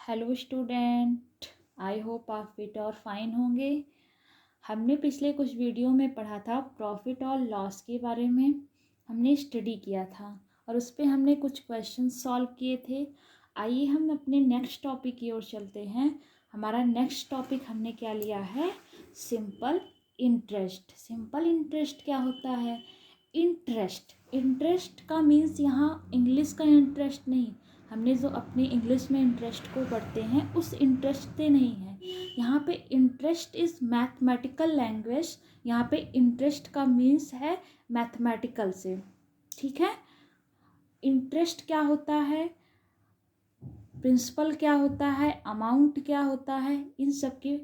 Hello student, I hope आप fit और fine होंगे। हमने पिछले कुछ वीडियो में पढ़ा था प्रॉफिट और लॉस के बारे में। हमने स्टडी किया था और उस पर हमने कुछ क्वेश्चन सॉल्व किए थे। आइए हम अपने नेक्स्ट टॉपिक की ओर चलते हैं। हमारा नेक्स्ट टॉपिक हमने क्या लिया है? Simple interest. सिंपल इंटरेस्ट क्या होता है? इंटरेस्ट। इंटरेस्ट का मीन्स यहाँ इंग्लिश का इंटरेस्ट नहीं, हमने जो अपने इंग्लिश में इंटरेस्ट को पढ़ते हैं उस इंटरेस्ट से नहीं है। यहाँ पे इंटरेस्ट इज़ मैथमेटिकल लैंग्वेज। यहाँ पे इंटरेस्ट का मीन्स है मैथमेटिकल से। ठीक है, इंटरेस्ट क्या होता है, प्रिंसिपल क्या होता है, अमाउंट क्या होता है, इन सब के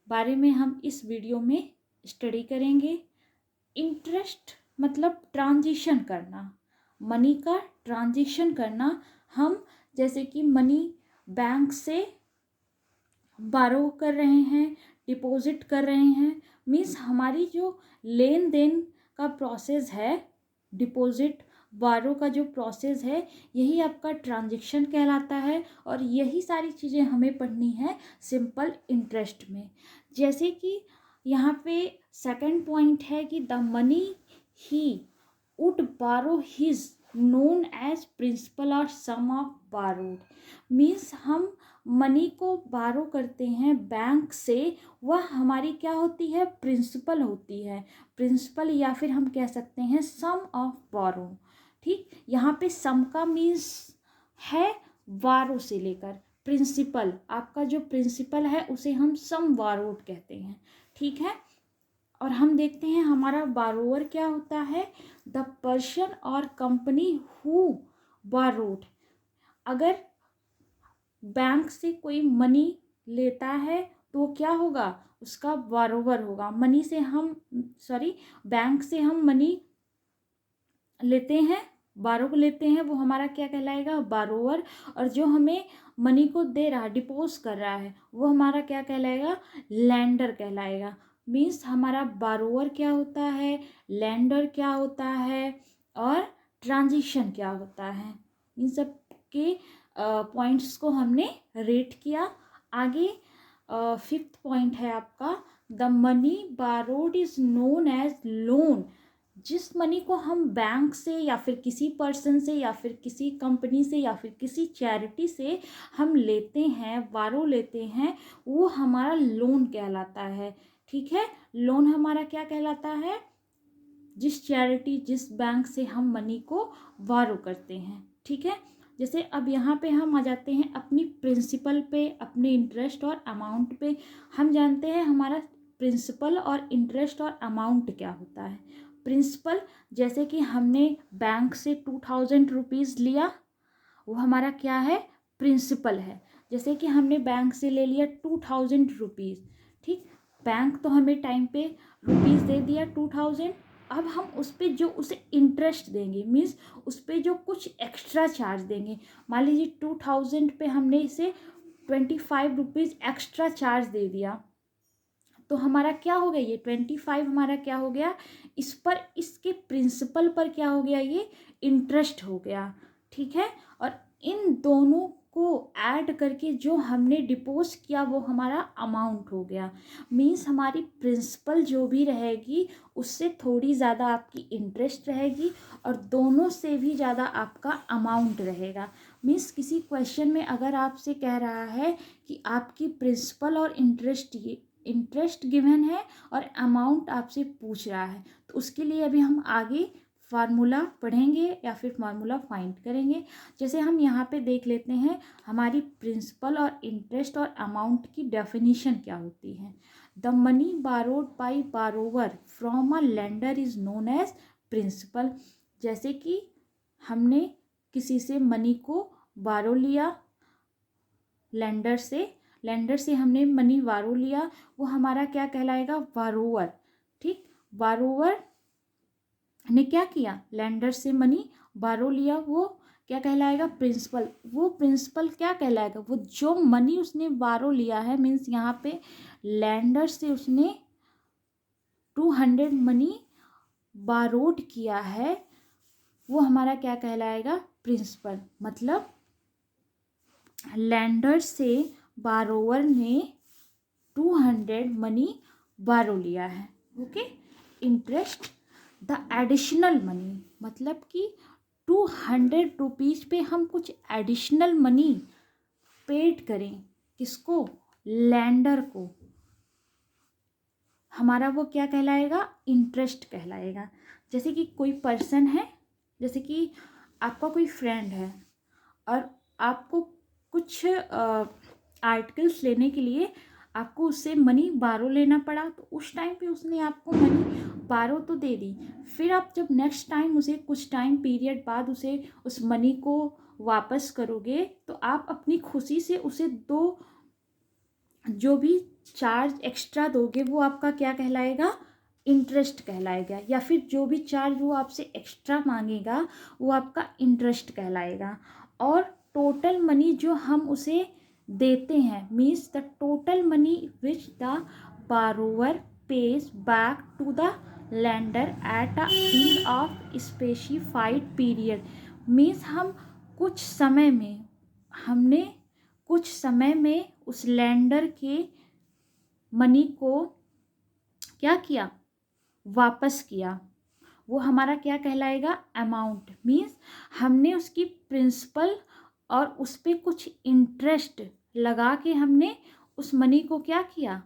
बारे में हम इस वीडियो में स्टडी करेंगे। इंटरेस्ट मतलब ट्रांजिशन करना, मनी का ट्रांजिशन करना। हम जैसे कि मनी बैंक से बारो कर रहे हैं, डिपॉजिट कर रहे हैं, मीन्स हमारी जो लेन देन का प्रोसेस है, डिपॉजिट बारो का जो प्रोसेस है, यही आपका ट्रांजैक्शन कहलाता है। और यही सारी चीज़ें हमें पढ़नी है सिंपल इंटरेस्ट में। जैसे कि यहाँ पे सेकंड पॉइंट है कि द मनी ही वुड बारो हिज नोन एज प्रिंसिपल और सम ऑफ बारोड। मीन्स हम मनी को बारो करते हैं बैंक से, वह हमारी क्या होती है? प्रिंसिपल होती है। प्रिंसिपल या फिर हम कह सकते हैं सम ऑफ बारो। ठीक, यहाँ पे सम का मीन्स है बारो से लेकर प्रिंसिपल। आपका जो प्रिंसिपल है उसे हम सम बारोड कहते हैं। ठीक है, और हम देखते हैं हमारा बारोवर क्या होता है? द पर्सन और कंपनी हु बारोड। अगर बैंक से कोई मनी लेता है तो क्या होगा? उसका बारोवर होगा। मनी से हम बैंक से हम मनी लेते हैं, बारो को लेते हैं, वो हमारा क्या कहलाएगा? बारोवर। और जो हमें मनी को दे रहा है, डिपोज कर रहा है, वो हमारा क्या कहलाएगा? लैंडर कहलाएगा। मीन्स हमारा बारोवर क्या होता है, लैंडर क्या होता है, और ट्रांजिशन क्या होता है। इन सब के पॉइंट्स को हमने रेट किया। आगे फिफ्थ पॉइंट है आपका, the money borrowed is known as loan. जिस मनी को हम बैंक से या फिर किसी पर्सन से या फिर किसी कंपनी से या फिर किसी चैरिटी से हम लेते हैं, बारो लेते हैं, वो हमारा लोन कहलाता है। ठीक है, लोन हमारा क्या कहलाता है? जिस चैरिटी, जिस बैंक से हम मनी को बारो करते हैं। ठीक है, जैसे अब यहाँ पे हम आ जाते हैं अपनी प्रिंसिपल पे, अपने इंटरेस्ट और अमाउंट पे। हम जानते हैं हमारा प्रिंसिपल और इंटरेस्ट और अमाउंट क्या होता है। प्रिंसिपल, जैसे कि हमने बैंक से 2000 रुपीज़ लिया, वो हमारा क्या है? प्रिंसिपल है। जैसे कि हमने बैंक से ले लिया 2000 रुपीज़। ठीक, बैंक तो हमें टाइम पे रुपीज़ दे दिया 2000। अब हम उस पर जो उसे इंटरेस्ट देंगे, मीन्स उस पर जो कुछ एक्स्ट्रा चार्ज देंगे। मान लीजिए 2000 पे हमने इसे 25 रुपीज़ एक्स्ट्रा चार्ज दे दिया, तो हमारा क्या हो गया? ये 25 हमारा क्या हो गया? इस पर, इसके प्रिंसिपल पर क्या हो गया? ये इंटरेस्ट हो गया। ठीक है, और इन दोनों को ऐड करके जो हमने डिपोज किया वो हमारा अमाउंट हो गया। मीन्स हमारी प्रिंसिपल जो भी रहेगी उससे थोड़ी ज़्यादा आपकी इंटरेस्ट रहेगी और दोनों से भी ज़्यादा आपका अमाउंट रहेगा। मीन्स किसी क्वेश्चन में अगर आपसे कह रहा है कि आपकी प्रिंसिपल और इंटरेस्ट गिवन है और अमाउंट आपसे पूछ रहा है, तो उसके लिए अभी हम आगे फार्मूला पढ़ेंगे या फिर फार्मूला फाइंड करेंगे। जैसे हम यहाँ पे देख लेते हैं हमारी प्रिंसिपल और इंटरेस्ट और अमाउंट की डेफिनेशन क्या होती है। The money borrowed by borrower from a lender is known as principal. जैसे कि हमने किसी से मनी को बारो लिया, लेंडर से हमने मनी बारो लिया, वो हमारा क्या कहलाएगा? बारोवर। ठीक, बारोवर ने क्या किया? लेंडर से मनी बारो लिया, वो क्या कहलाएगा? प्रिंसिपल। वो प्रिंसिपल क्या कहलाएगा? वो जो मनी उसने बारो लिया है, मीन्स यहाँ पे लेंडर से उसने 200 मनी बारोड किया है, वो हमारा क्या कहलाएगा? प्रिंसिपल। मतलब लैंडर से बारोवर ने 200 मनी बारो लिया है। Okay, interest the additional money, मतलब कि 200 रुपीज़ पे हम कुछ एडिशनल मनी पेड करें, किसको? लैंडर को, हमारा वो क्या कहलाएगा? इंटरेस्ट कहलाएगा। जैसे कि कोई पर्सन है, जैसे कि आपका कोई फ्रेंड है और आपको कुछ आर्टिकल्स लेने के लिए आपको उससे मनी बारो लेना पड़ा, तो उस टाइम पे उसने आपको मनी बारो तो दे दी, फिर आप जब नेक्स्ट टाइम उसे कुछ टाइम पीरियड बाद उसे उस मनी को वापस करोगे, तो आप अपनी खुशी से उसे दो, जो भी चार्ज एक्स्ट्रा दोगे वो आपका क्या कहलाएगा? इंटरेस्ट कहलाएगा। या फिर जो भी चार्ज वो आपसे एक्स्ट्रा मांगेगा वो आपका इंटरेस्ट कहलाएगा। और टोटल मनी जो हम उसे देते हैं, means the total money which the बारोवर pays back to the lender at a end of specified period, means हम कुछ समय में, हमने कुछ समय में उस लैंडर के मनी को क्या किया? वापस किया। वो हमारा क्या कहलाएगा? अमाउंट। मीन्स हमने उसकी प्रिंसिपल और उस पर कुछ इंटरेस्ट लगा के हमने उस मनी को क्या किया?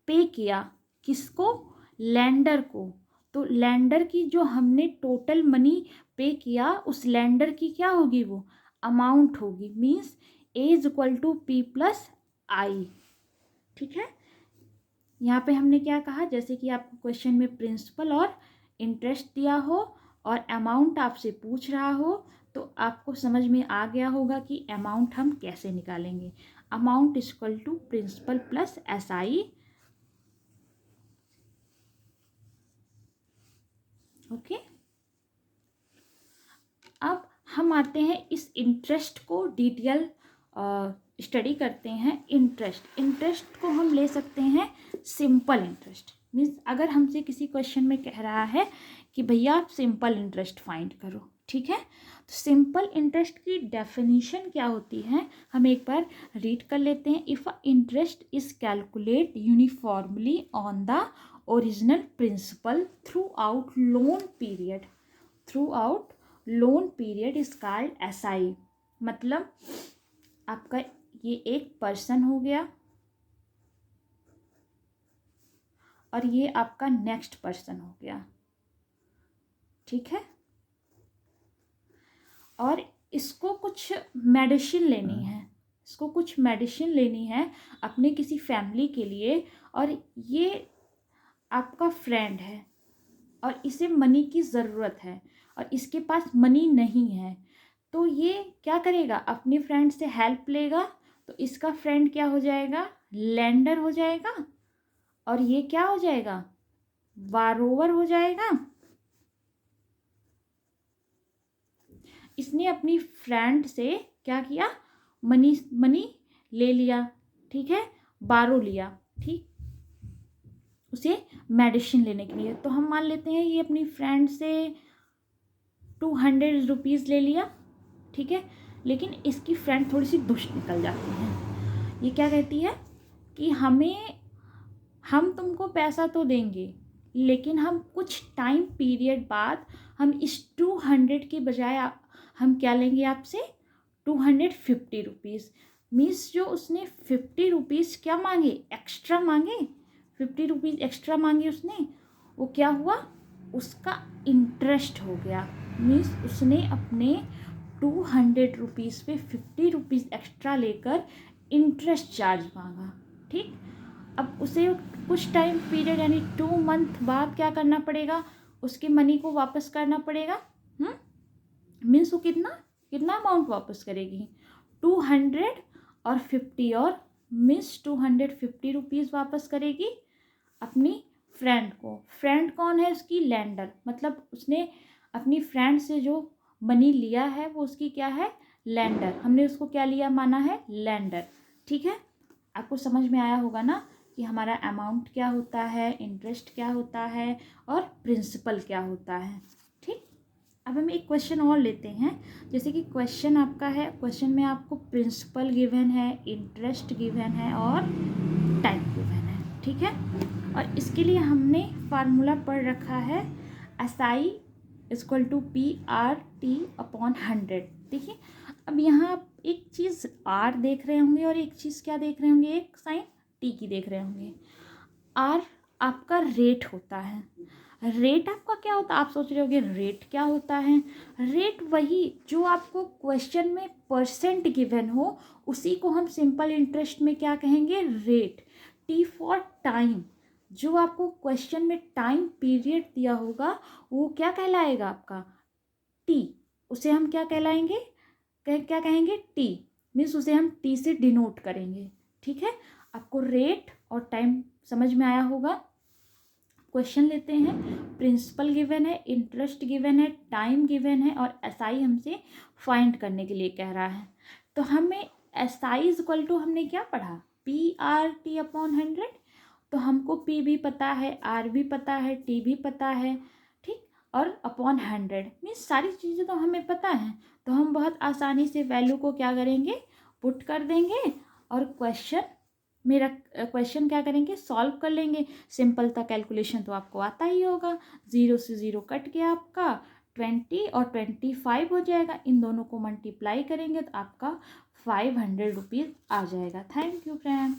पे किया। किसको? लैंडर को। तो लैंडर की जो हमने टोटल मनी पे किया, उस लैंडर की क्या होगी? वो अमाउंट होगी। Means A is equal to P plus I. ठीक है, यहाँ पे हमने क्या कहा? जैसे कि आपको क्वेश्चन में प्रिंसिपल और इंटरेस्ट दिया हो और अमाउंट आपसे पूछ रहा हो, तो आपको समझ में आ गया होगा कि अमाउंट हम कैसे निकालेंगे। Amount is equal to principal plus S I. Okay, अब हम आते हैं इस इंटरेस्ट को डिटेल स्टडी करते हैं। इंटरेस्ट को हम ले सकते हैं सिंपल इंटरेस्ट। मीन्स अगर हमसे किसी क्वेश्चन में कह रहा है कि भैया आप सिंपल इंटरेस्ट फाइंड करो, ठीक है, तो सिंपल इंटरेस्ट की डेफिनेशन क्या होती है हम एक बार रीड कर लेते हैं। If interest is calculate uniformly on the original principal throughout loan period is called SI. मतलब आपका ये एक पर्सन हो गया और ये आपका नेक्स्ट पर्सन हो गया, ठीक है, और इसको कुछ मेडिसिन लेनी है अपने किसी फैमिली के लिए, और ये आपका फ्रेंड है और इसे मनी की ज़रूरत है और इसके पास मनी नहीं है, तो ये क्या करेगा? अपने फ्रेंड से हेल्प लेगा। तो इसका फ्रेंड क्या हो जाएगा? लेंडर हो जाएगा, और ये क्या हो जाएगा? बारोवर हो जाएगा। इसने अपनी फ्रेंड से क्या किया? मनी ले लिया, ठीक है, बारो लिया, ठीक, उसे मेडिसिन लेने के लिए। तो हम मान लेते हैं ये अपनी फ्रेंड से 200 रुपीज़ ले लिया, ठीक है, लेकिन इसकी फ्रेंड थोड़ी सी दुष्ट निकल जाती है। ये क्या कहती है कि हम तुमको पैसा तो देंगे, लेकिन हम कुछ टाइम पीरियड बाद हम इस 200 के बजाय हम क्या लेंगे आपसे? 250 रुपीज़। मीन्स जो उसने 50 रुपीज़ क्या मांगे? एक्स्ट्रा मांगे, 50 रुपीज़ एक्स्ट्रा मांगे उसने, वो क्या हुआ? उसका इंटरेस्ट हो गया। मीन्स उसने अपने 200 रुपीज़ पे 50 रुपीज़ एक्स्ट्रा लेकर इंटरेस्ट चार्ज मांगा, ठीक। अब उसे कुछ टाइम पीरियड यानी 2 मंथ बाद क्या करना पड़ेगा? उसके मनी को वापस करना पड़ेगा। मीन्स वो कितना अमाउंट वापस करेगी? 200 और 50, और मीन्स 250 रुपीज़ वापस करेगी अपनी फ्रेंड को। फ्रेंड कौन है? उसकी लैंडर। मतलब उसने अपनी फ्रेंड से जो मनी लिया है वो उसकी क्या है? लैंडर। हमने उसको क्या लिया माना है? लैंडर, ठीक है। आपको समझ में आया होगा ना कि हमारा अमाउंट क्या होता है, इंटरेस्ट क्या होता है और प्रिंसिपल क्या होता है, ठीक। अब हम एक क्वेश्चन और लेते हैं। जैसे कि क्वेश्चन आपका है, क्वेश्चन में आपको प्रिंसिपल गिवन है, इंटरेस्ट गिवन है और टाइम गिवन है, ठीक है। और इसके लिए हमने फार्मूला पढ़ रखा है SI = PR/T/100। देखिए अब यहाँ आप एक चीज़ R देख रहे होंगे और एक चीज़ क्या देख रहे होंगे, एक साइन T की देख रहे होंगे। R आपका रेट होता है। रेट आपका क्या होता है, आप सोच रहे होंगे रेट क्या होता है। रेट वही जो आपको क्वेश्चन में परसेंट गिवन हो, उसी को हम सिंपल इंटरेस्ट में क्या कहेंगे, रेट। T फॉर टाइम, जो आपको क्वेश्चन में टाइम पीरियड दिया होगा वो क्या कहलाएगा आपका, T। उसे हम क्या कहलाएंगे, क्या कहेंगे, T। मीन्स उसे हम T से डिनोट करेंगे, ठीक है। आपको रेट और टाइम समझ में आया होगा। क्वेश्चन लेते हैं, प्रिंसिपल गिवन है, इंटरेस्ट गिवन है, टाइम गिवन है और SI हमसे फाइंड करने के लिए कह रहा है। तो हमें SI = हमने क्या पढ़ा, PR/T/100। तो हमको P भी पता है, R भी पता है, T भी पता है, ठीक। और अपॉन 100 मीन्स सारी चीज़ें तो हमें पता हैं। तो हम बहुत आसानी से वैल्यू को क्या करेंगे, पुट कर देंगे और क्वेश्चन क्या करेंगे, सॉल्व कर लेंगे। सिंपल था, कैलकुलेशन तो आपको आता ही होगा। 0 से 0 कट गया आपका, 20 और 25 हो जाएगा। इन दोनों को मल्टीप्लाई करेंगे तो आपका 500 रुपीज़ आ जाएगा। Thank you friend.